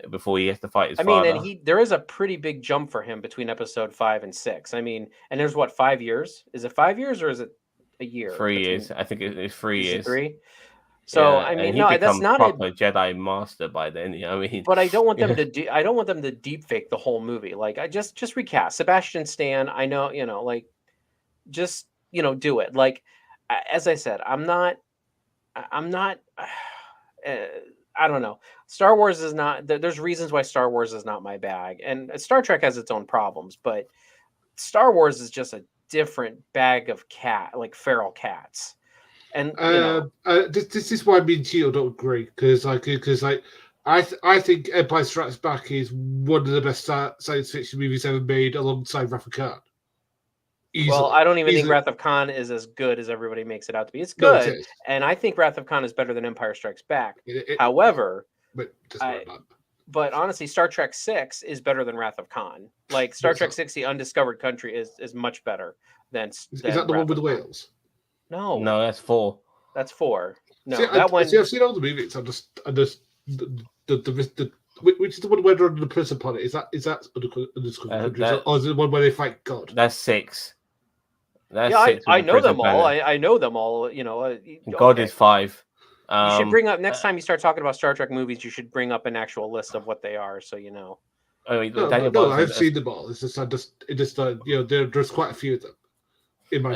before he has to fight his father. And there is a pretty big jump for him between episode 5 and 6. I mean, and there's 5 years? Is it 5 years or is it a year? 3 years. I think it's 3 years. 3. So I mean, no, that's not a proper Jedi master by then. You know what I mean? But I don't want them to I don't want them to deep fake the whole movie. I just recast Sebastian Stan. I know, just do it. As I said, I'm not. I don't know. Star Wars is not. There's reasons why Star Wars is not my bag, and Star Trek has its own problems. But Star Wars is just a different bag of feral cats. And this is why me and Gio don't agree, because I think Empire Strikes Back is one of the best science fiction movies ever made, alongside Wrath of Khan. Well, I don't even think Wrath of Khan is as good as everybody makes it out to be. It's good, no, and I think Wrath of Khan is better than Empire Strikes Back. However, But honestly, Star Trek 6 is better than Wrath of Khan. Like Star Trek 6, The Undiscovered Country is much better than. Is that the one with the whales? No, that's 4. That's 4. No, see, that one. See, I've seen all the movies. I just the which is the one where they're under the prison planet? Is that Undiscovered Country, or is it the one where they fight God? That's 6. That's 6. I know them all. I know them all. You know, God is 5. You should bring up next time you start talking about Star Trek movies. You should bring up an actual list of what they are, so you know. No, I've seen them all. It's just there's quite a few of them. In my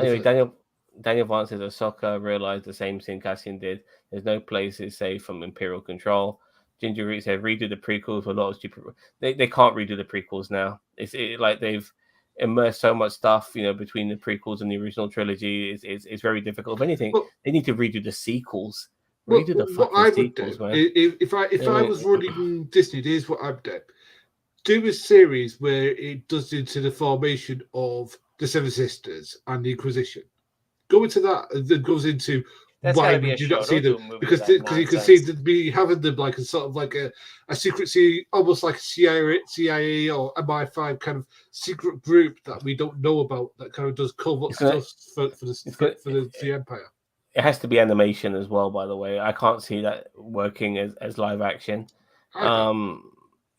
Daniel Vance is a Ahsoka realized the same thing Cassian did. There's no place is safe from Imperial control. Ginger Root said redo the prequels for a lot of stupid. They can't redo the prequels now. It's like they've immersed so much stuff, between the prequels and the original trilogy. It's very difficult. If anything, they need to redo the sequels. Redo the fucking sequels, man. If I was running Disney, here's what I'd do. Do a series where it does into the formation of the Seven Sisters and the Inquisition. Go into that. That goes into why would you not see them? Because you can see that be having them like a sort of like a secret, almost like a CIA or MI5 kind of secret group that we don't know about that kind of does covert stuff for the Empire. It has to be animation as well, by the way. I can't see that working as live action.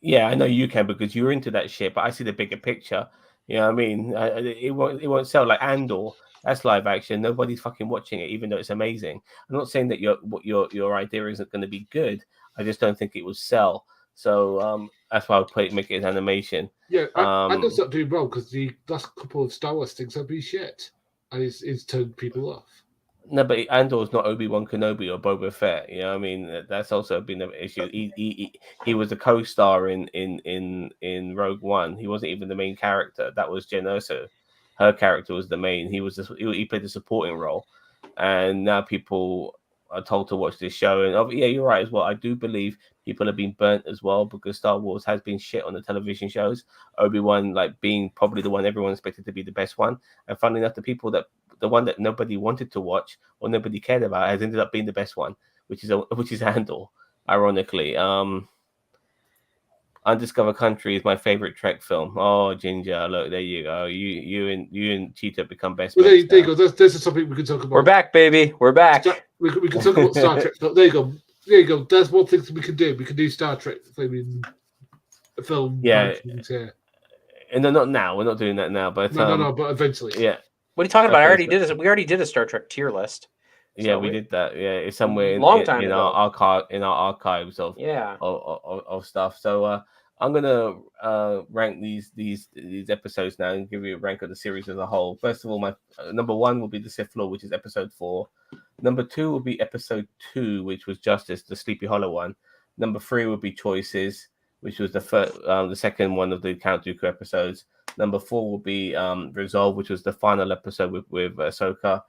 Yeah, I know you can because you're into that shit, but I see the bigger picture. You know what I mean? It won't sell like Andor. That's live action. Nobody's fucking watching it, even though it's amazing. I'm not saying that your idea isn't going to be good. I just don't think it will sell. So that's why I would make it as animation. Yeah, I know it's not doing well because the last couple of Star Wars things have been shit, and it's turned people off. No, but Andor's not Obi-Wan Kenobi or Boba Fett. You know what I mean? That's also been an issue. He was a co-star in Rogue One. He wasn't even the main character. That was Jen Erso. Her character was the main. He played the supporting role, and now people are told to watch this show. And yeah, you're right as well. I do believe people have been burnt as well because Star Wars has been shit on the television shows. Obi-Wan being probably the one everyone expected to be the best one, and funnily enough, the one that nobody wanted to watch or nobody cared about has ended up being the best one, which is Andor, ironically. Undiscovered Country is my favorite Trek film. Oh, Ginger, look, there you go. You and Cheetah become best. Well, there you go. There's a topic we can talk about. We're back, baby. We're back. We can talk about Star Trek. There you go. There you go. There's one thing we can do. We can do Star Trek film. Yeah. And they're not now. We're not doing that now. But no. But eventually. Yeah. What are you talking about? I already did this. We already did a Star Trek tier list. Yeah, we did that. Yeah, it's somewhere in our archives of stuff. So I'm gonna rank these episodes now and give you a rank of the series as a whole. First of all, my number 1 will be the Sith Lord, which is episode 4. Number 2 will be episode 2, which was Justice, the Sleepy Hollow one. Number 3 will be Choices, which was the second one of the Count Dooku episodes. Number 4 will be Resolve, which was the final episode with Ahsoka.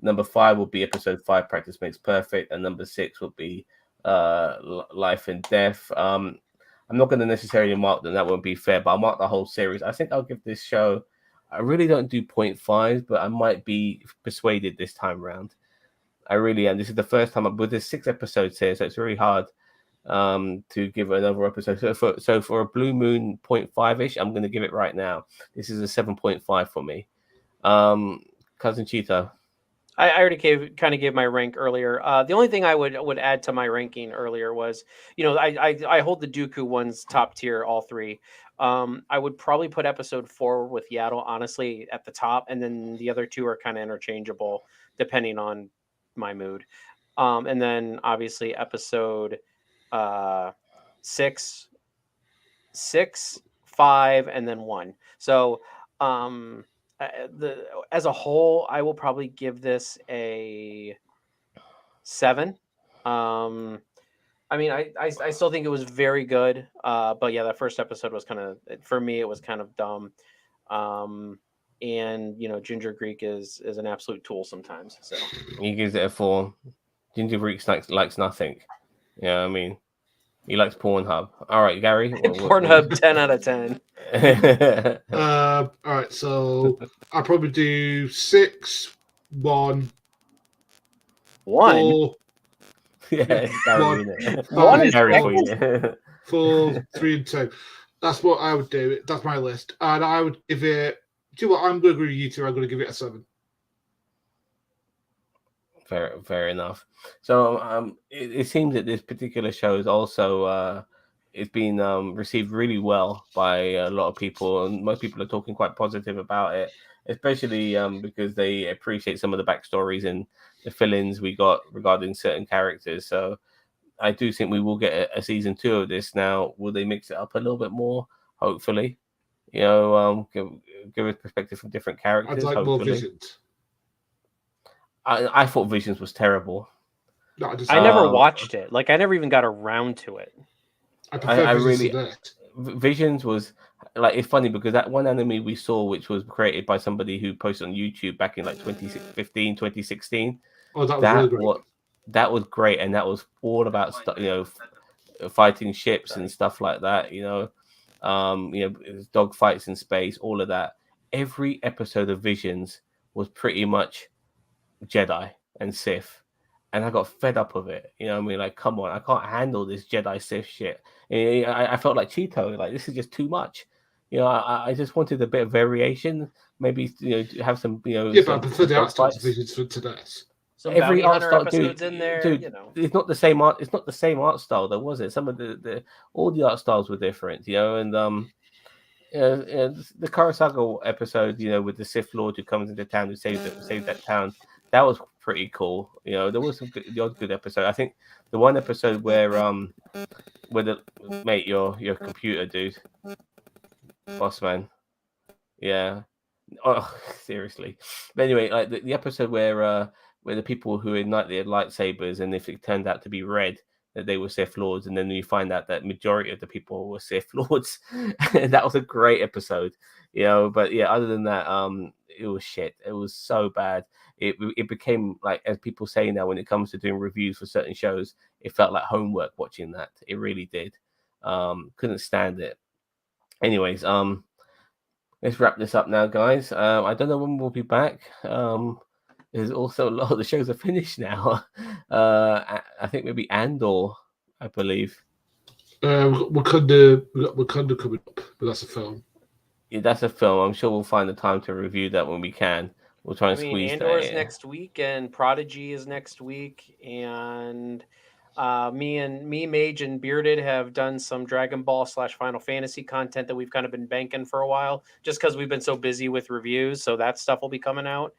Number 5 will be episode 5, Practice Makes Perfect, and number 6 will be Life and Death. I'm not going to necessarily mark them. That won't be fair, but I'll mark the whole series. I think I'll give this show. I really don't do 0.5, but I might be persuaded this time around. I really am. This is the first time with there's 6 episodes here, so it's very hard to give another episode. So for a Blue Moon 0.5-ish, I'm going to give it right now. This is a 7.5 for me. Cousin Cheetah. I already gave my rank earlier. The only thing I would add to my ranking earlier was, I hold the Dooku ones top tier, all 3. I would probably put episode 4 with Yaddle, honestly, at the top, and then the other 2 are kind of interchangeable depending on my mood. And then obviously episode 6, 5, and then 1. So as a whole, I will probably give this a 7. I mean, I still think it was very good. But yeah, that first episode was for me, it was kind of dumb. And Ginger Greek is an absolute tool sometimes. So he gives it a 4. Ginger Greek likes nothing. Yeah, I mean, he likes Pornhub. All right, Gary. Pornhub 10 out of 10. All right, so I'll probably do 6, 1, 1. 4. Yeah, Gary. 1 is Gary for you. 4, 3, and 2. That's what I would do. That's my list, and I would give it. Do you know what? I'm going to agree with you two. I'm going to give it a 7. Fair enough. So it seems that this particular show is also it's been received really well by a lot of people, and most people are talking quite positive about it, especially because they appreciate some of the backstories and the fill-ins we got regarding certain characters. So I do think we will get a season 2 of this. Now, will they mix it up a little bit more? Hopefully, give a perspective from different I'd characters. like more Hopefully, Visions. I thought Visions was terrible. No, I never watched it. Like I never even got around to it. I prefer Visions really to that. Visions was like, it's funny because that one anime we saw, which was created by somebody who posted on YouTube back in like 2015, 2016. Oh, that was really great. That was great, and that was all about fighting ships and stuff like that. Dog fights in space, all of that. Every episode of Visions was pretty much Jedi and Sith, and I got fed up of it. You know what I mean? Like, come on, I can't handle this Jedi Sith shit. I felt like Cheeto, like this is just too much. I just wanted a bit of variation. Maybe have some Yeah, but I prefer the art styles of Visions to this. Some every art style episodes in there, dude, it's not the same art. It's not the same art style, though, was it? Some of all the art styles were different, and the Kurosawa episode, with the Sith Lord who comes into town to save that town, that was pretty cool. There was the odd good episode. I think the one episode where the mate, your computer dude, boss man, yeah. Oh, seriously. But anyway, like the episode where the people who ignite their lightsabers, and if it turned out to be red, that they were Sith Lords, and then you find out that majority of the people were Sith Lords. That was a great episode, But yeah, other than that, it was shit. It was so bad. It became, like, as people say now, when it comes to doing reviews for certain shows, it felt like homework watching that. It really did. Couldn't stand it. Anyways, let's wrap this up now, guys. I don't know when we'll be back. There's also a lot of the shows are finished now. I think maybe Andor, I believe. We've got Wakanda coming up, but that's a film. Yeah, that's a film. I'm sure we'll find the time to review that when we can. We'll try and squeeze Andor that is in. next week, and Prodigy is next week, and me, Mage, and Bearded have done some Dragon Ball / Final Fantasy content that we've kind of been banking for a while, just because we've been so busy with reviews. So that stuff will be coming out.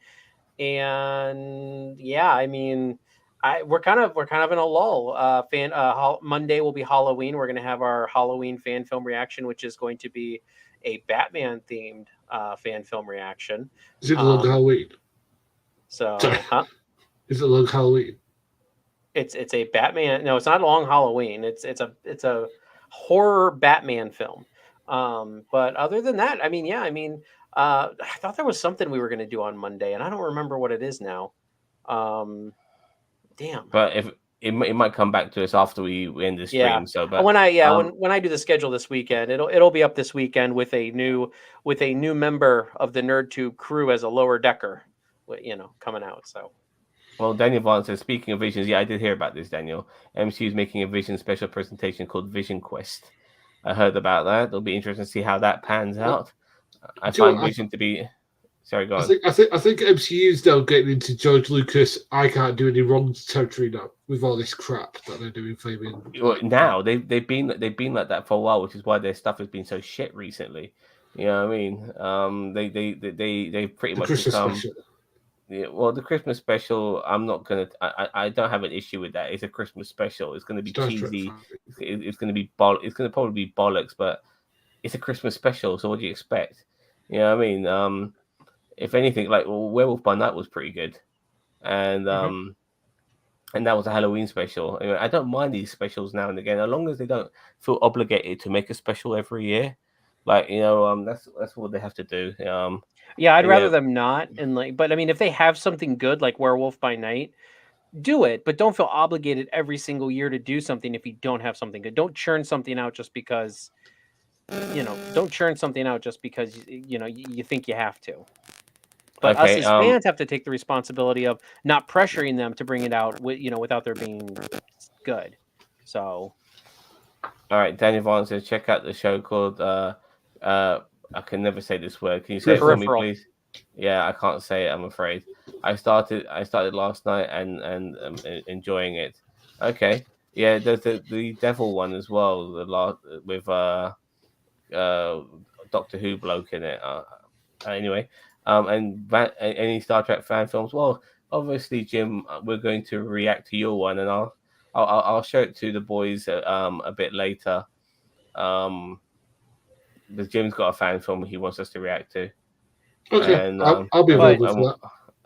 And yeah, we're kind of in a lull. Monday will be Halloween. We're going to have our Halloween fan film reaction, which is going to be a Batman themed fan film reaction. Is it Long Halloween? So, Is it Long Halloween? It's a Batman. No, it's not Long Halloween. It's a horror Batman film. But other than that, I thought there was something we were going to do on Monday, and I don't remember what it is now. Damn. But if it might come back to us after we end the stream. Yeah. So, but when I do the schedule this weekend, it'll be up this weekend with a new member of the NerdTube crew as a lower decker, coming out. So. Well, Daniel Vaughn says, speaking of visions, yeah, I did hear about this, Daniel. MCU is making a Vision special presentation called Vision Quest. I heard about that. It'll be interesting to see how that pans out. I find Vision to be... Sorry, go on. I think MCU's now getting into George Lucas, I can't do any wrong territory now with all this crap that they're doing for him. Well, now they've been like that for a while, which is why their stuff has been so shit recently. You know what I mean? They pretty much become... Special. Yeah, well, the Christmas special, I'm not gonna. I don't have an issue with that. It's a Christmas special. It's gonna be cheesy. It's gonna be It's gonna probably be bollocks, but it's a Christmas special. So what do you expect? You know what I mean? If anything, like Werewolf by Night was pretty good, and and that was a Halloween special. Anyway, I don't mind these specials now and again, as long as they don't feel obligated to make a special every year. Like that's what they have to do. Yeah, I'd rather them not. And but if they have something good like Werewolf by Night, do it, but don't feel obligated every single year to do something if you don't have something good. Don't churn something out just because, don't churn something out just because, you think you have to. But us as fans have to take the responsibility of not pressuring them to bring it out, without there being good. So. All right, Daniel Vaughn says check out the show called I can never say this word. Can you say it for me, Peripheral. please? Yeah, I can't say it. I'm afraid. I started last night and enjoying it. Okay, yeah. There's the devil one as well. The last with uh Doctor Who bloke in it. Anyway, any Star Trek fan films. Well, obviously, Jim, we're going to react to your one, and I'll show it to the boys a bit later. Um, because Jim's got a fan film he wants us to react to, Okay, and I'll be and we'll available and for we'll,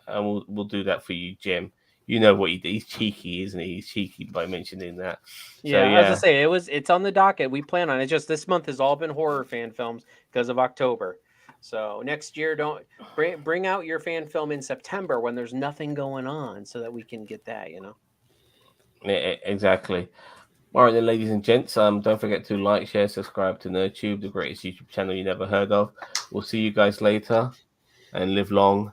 that. and we'll do that for you, Jim. You know what he's cheeky, isn't he? He's cheeky by mentioning that. So Yeah, as I yeah, say, it's on the docket. We plan on it. Just this month has all been horror fan films because of October. So next year, don't bring out your fan film in September when there's nothing going on, so that we can get that. exactly. All right, then, ladies and gents. Don't forget to like, share, subscribe to NerdTube, the greatest YouTube channel you never heard of. We'll see you guys later, and live long